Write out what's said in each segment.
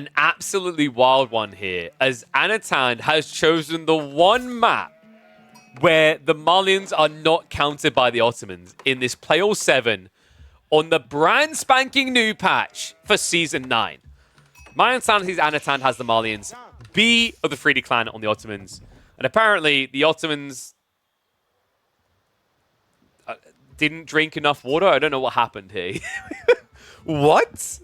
an absolutely wild one here, as Anatan has chosen the one map where the Malians are not countered by the Ottomans in this Play All 7 on the brand spanking new patch for Season 9. My understanding is Anatan has the Malians, B of the 3D clan on the Ottomans, and apparently the Ottomans didn't drink enough water. I don't know what happened here. What?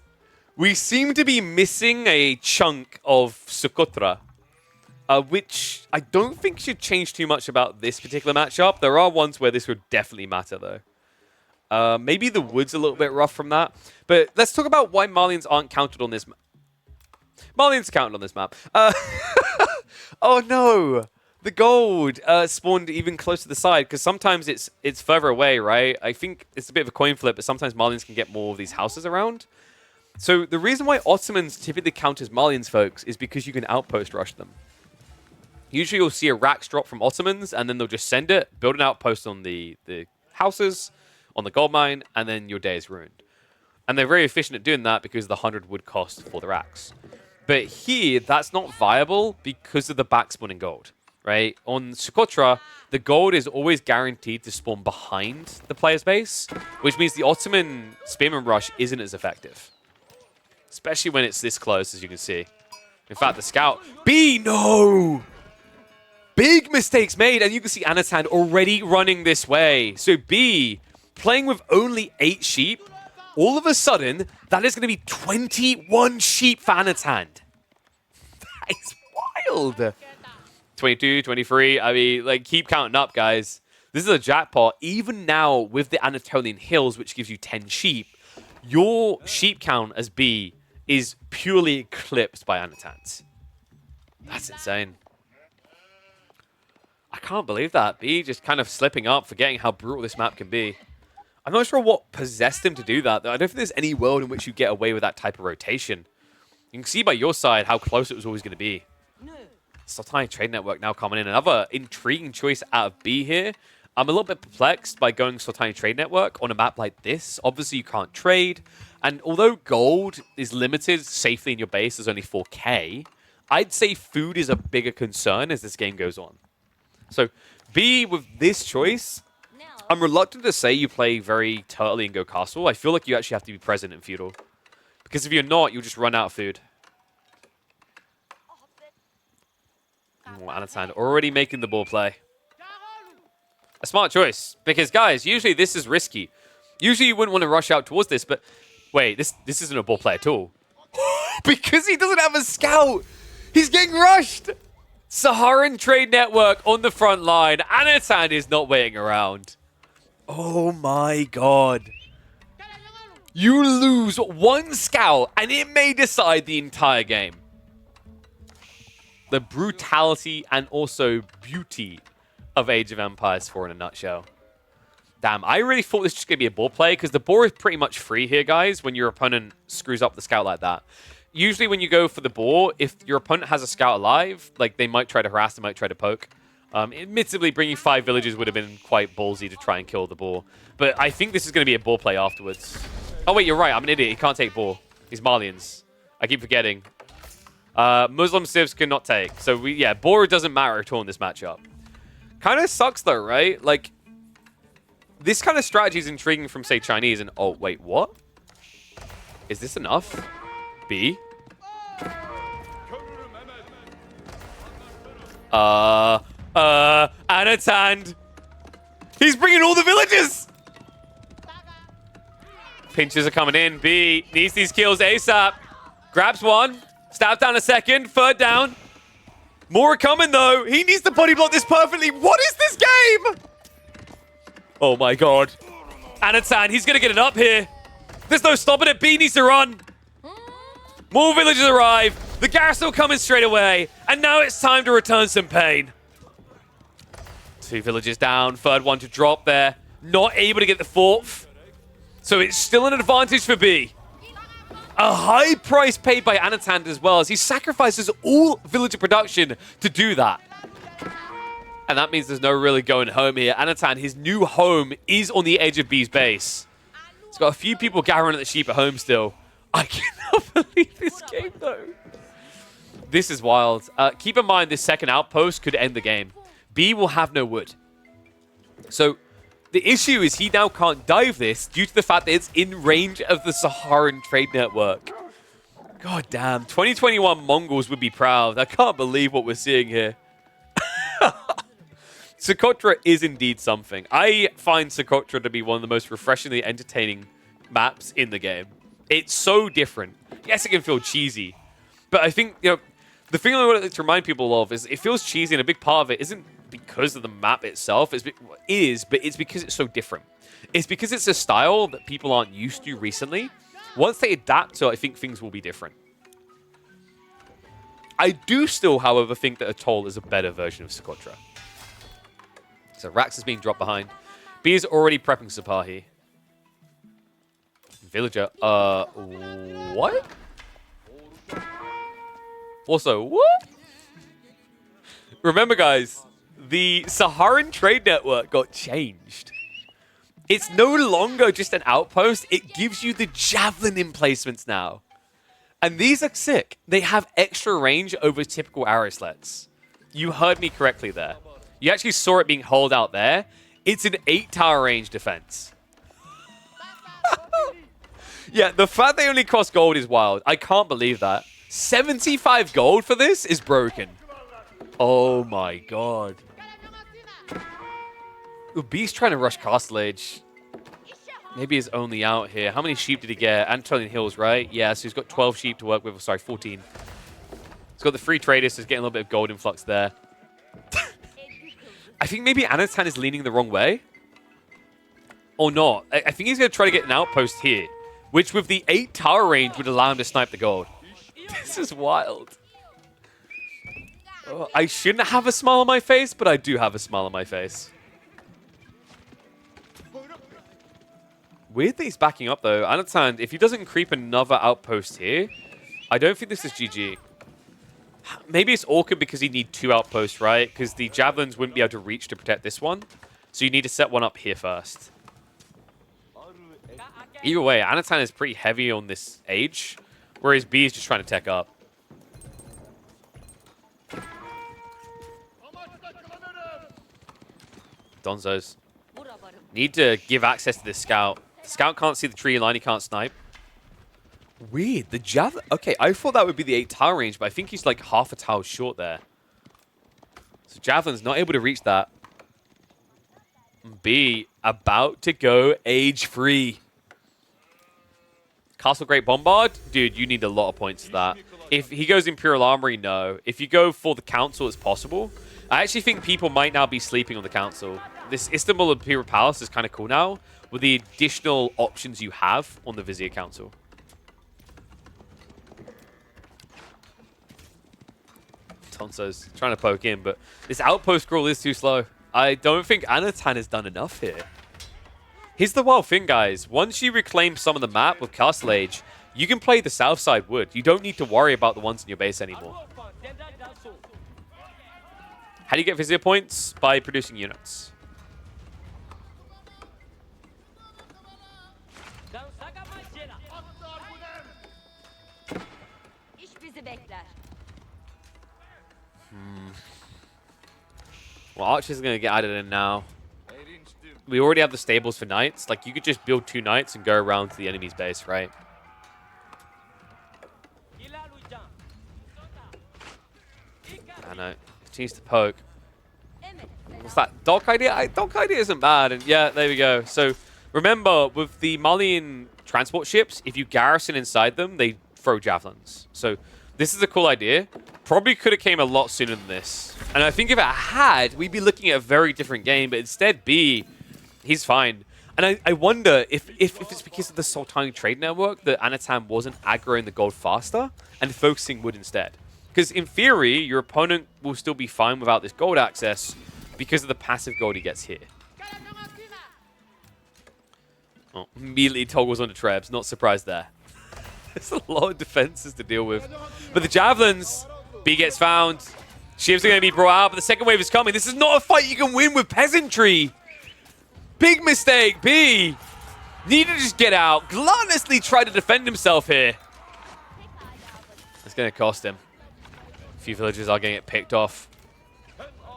We seem to be missing a chunk of Socotra, which I don't think should change too much about this particular matchup. There are ones where this would definitely matter, though. Maybe the wood's a little bit rough from that. But let's talk about why Malians aren't counted on this map. Malians are counted on this map. Oh, no. The gold spawned even close to the side, because sometimes it's further away, right? I think it's a bit of a coin flip, but sometimes Malians can get more of these houses around. So the reason why Ottomans typically count as Malians, folks, is because you can outpost rush them. Usually you'll see a racks drop from Ottomans, and then they'll just send it, build an outpost on the houses, on the gold mine, and then your day is ruined. And they're very efficient at doing that because of the 100 wood cost for the racks. But here, that's not viable because of the backspawning gold, right? On Socotra, the gold is always guaranteed to spawn behind the player's base, which means the Ottoman Spearman Rush isn't as effective. Especially when it's this close, as you can see. In fact, the scout... B, no! Big mistakes made, and you can see Anatan already running this way. So B, playing with only 8 sheep, all of a sudden, that is going to be 21 sheep for Anatan. That is wild. 22, 23, I mean, like, keep counting up, guys. This is a jackpot. Even now, with the Anatolian Hills, which gives you 10 sheep, your sheep count as B is purely eclipsed by Anatan's. That's insane. I can't believe that. B just kind of slipping up, forgetting how brutal this map can be. I'm not sure what possessed him to do that, though. I don't think there's any world in which you get away with that type of rotation. You can see by your side how close it was always going to be. Sultanate Trade Network now coming in. Another intriguing choice out of B here. I'm a little bit perplexed by going Sultanate Trade Network on a map like this. Obviously, you can't trade. And although gold is limited safely in your base, there's only 4K, I'd say food is a bigger concern as this game goes on. So B, with this choice, I'm reluctant to say you play very turtly and go castle. I feel like you actually have to be present in feudal. Because if you're not, you'll just run out of food. Oh, Anatan already making the ball play. A smart choice. Because, guys, usually this is risky. Usually you wouldn't want to rush out towards this, but... Wait, this isn't a ball play at all. Because he doesn't have a scout! He's getting rushed! Saharan Trade Network on the front line. Anatan is not waiting around. Oh my god. You lose one scout, and it may decide the entire game. The brutality and also beauty of Age of Empires 4 in a nutshell. Damn, I really thought this was just going to be a ball play, because the boar is pretty much free here, guys, when your opponent screws up the scout like that. Usually when you go for the boar, if your opponent has a scout alive, like, they might try to harass, they might try to poke. Admittedly, bringing 5 villages would have been quite ballsy to try and kill the boar. But I think this is going to be a ball play afterwards. Oh, wait, you're right. I'm an idiot. He can't take boar. He's Malians. I keep forgetting. Muslim civs cannot take. So, yeah, boar doesn't matter at all in this matchup. Kind of sucks, though, right? Like, this kind of strategy is intriguing from, say, Chinese. And, oh, wait, what? Is this enough? B? Anatan. He's bringing all the villages. Pinches are coming in. B needs these kills ASAP. Grabs one. Stabs down a second. Third down. More are coming, though. He needs to body block this perfectly. What is this game? Oh, my God. Anatan, he's going to get it up here. There's no stopping it. B needs to run. More villagers arrive. The garrison coming straight away. And now it's time to return some pain. 2 villages down. Third one to drop there. Not able to get the 4th. So it's still an advantage for B. A high price paid by Anatan as well, as he sacrifices all villager production to do that. And that means there's no really going home here. Anatan, his new home is on the edge of B's base. He's got a few people gathering at the sheep at home still. I cannot believe this game, though. This is wild. Keep in mind, this second outpost could end the game. B will have no wood. So the issue is he now can't dive this due to the fact that it's in range of the Saharan trade network. God damn. 2021 Mongols would be proud. I can't believe what we're seeing here. Socotra is indeed something. I find Socotra to be one of the most refreshingly entertaining maps in the game. It's so different. Yes, it can feel cheesy. But I think, you know, the thing I want to remind people of is it feels cheesy, and a big part of it isn't because of the map itself. But it's because it's so different. It's because it's a style that people aren't used to recently. Once they adapt to it, I think things will be different. I do still, however, think that Atoll is a better version of Socotra. So Rax is being dropped behind. B is already prepping Sipahi. Villager. What? Also, what? Remember, guys, the Saharan trade network got changed. It's no longer just an outpost. It gives you the javelin emplacements now. And these are sick. They have extra range over typical arrow sleds. You heard me correctly there. You actually saw it being hauled out there. It's an 8-tower range defense. Yeah, the fact they only cost gold is wild. I can't believe that. 75 gold for this is broken. Oh my god. B's trying to rush Castle Age. Maybe he's only out here. How many sheep did he get? Anatolian Hills, right? Yeah, so he's got 12 sheep to work with. Sorry, 14. He's got the free traders, so he's getting a little bit of gold influx there. I think maybe Anatan is leaning the wrong way. Or not. I think he's going to try to get an outpost here, which with the 8-tower range would allow him to snipe the gold. This is wild. Oh, I shouldn't have a smile on my face, but I do have a smile on my face. Weird that he's backing up, though. Anatan, if he doesn't creep another outpost here, I don't think this is GG. Maybe it's awkward because you need 2 outposts, right? Because the javelins wouldn't be able to reach to protect this one. So you need to set one up here first. Either way, Anatan is pretty heavy on this age, whereas B is just trying to tech up. Donzos. Need to give access to this scout. The scout can't see the tree line, he can't snipe. Weird. The javelin... Okay, I thought that would be the 8-tower range, but I think he's like half a tower short there. So javelin's not able to reach that. B about to go age-free. Castle Great Bombard? Dude, you need a lot of points for that. If he goes Imperial Armory, no. If you go for the Council, it's possible. I actually think people might now be sleeping on the Council. This Istanbul Imperial Palace is kind of cool now, with the additional options you have on the Vizier Council. Tonso's trying to poke in, but this outpost scroll is too slow. I don't think Anatan has done enough here. Here's the wild thing, guys. Once you reclaim some of the map with Castle Age, you can play the south side wood. You don't need to worry about the ones in your base anymore. How do you get Vizier points? By producing units. Well, Archers are going to get added in now. We already have the stables for knights. Like, you could just build 2 knights and go around to the enemy's base, right? I know. Continues to poke. What's that? Dock idea? Dock idea isn't bad. And yeah, there we go. So, remember, with the Malian transport ships, if you garrison inside them, they throw javelins. So, this is a cool idea. Probably could have came a lot sooner than this. And I think if it had, we'd be looking at a very different game. But instead, B, he's fine. And I wonder if it's because of the Sultanate trade network that Anatan wasn't aggroing the gold faster and focusing wood instead. Because in theory, your opponent will still be fine without this gold access because of the passive gold he gets here. Oh, immediately toggles onto Trebs. Not surprised there. There's a lot of defenses to deal with. But the javelins, B gets found. Shivs are going to be brought out, but the second wave is coming. This is not a fight you can win with peasantry. Big mistake, B. Need to just get out. Gluttonously try to defend himself here. going to cost him. A few villagers are going to get picked off.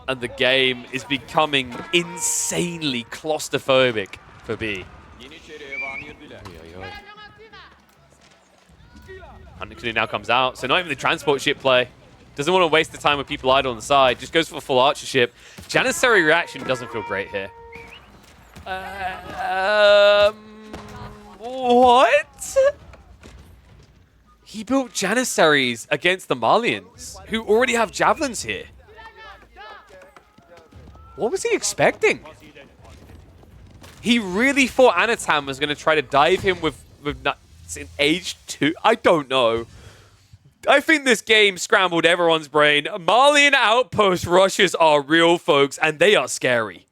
And the game is becoming insanely claustrophobic for B. Hunter now comes out, so not even the transport ship play. Doesn't want to waste the time with people idle on the side. Just goes for a full archer ship. Janissary reaction doesn't feel great here. What? He built Janissaries against the Malians, who already have javelins here. What was he expecting? He really thought Anatan was going to try to dive him with nuts in age 2. I don't know. I think this game scrambled everyone's brain. Malian outpost rushes are real, folks, and they are scary.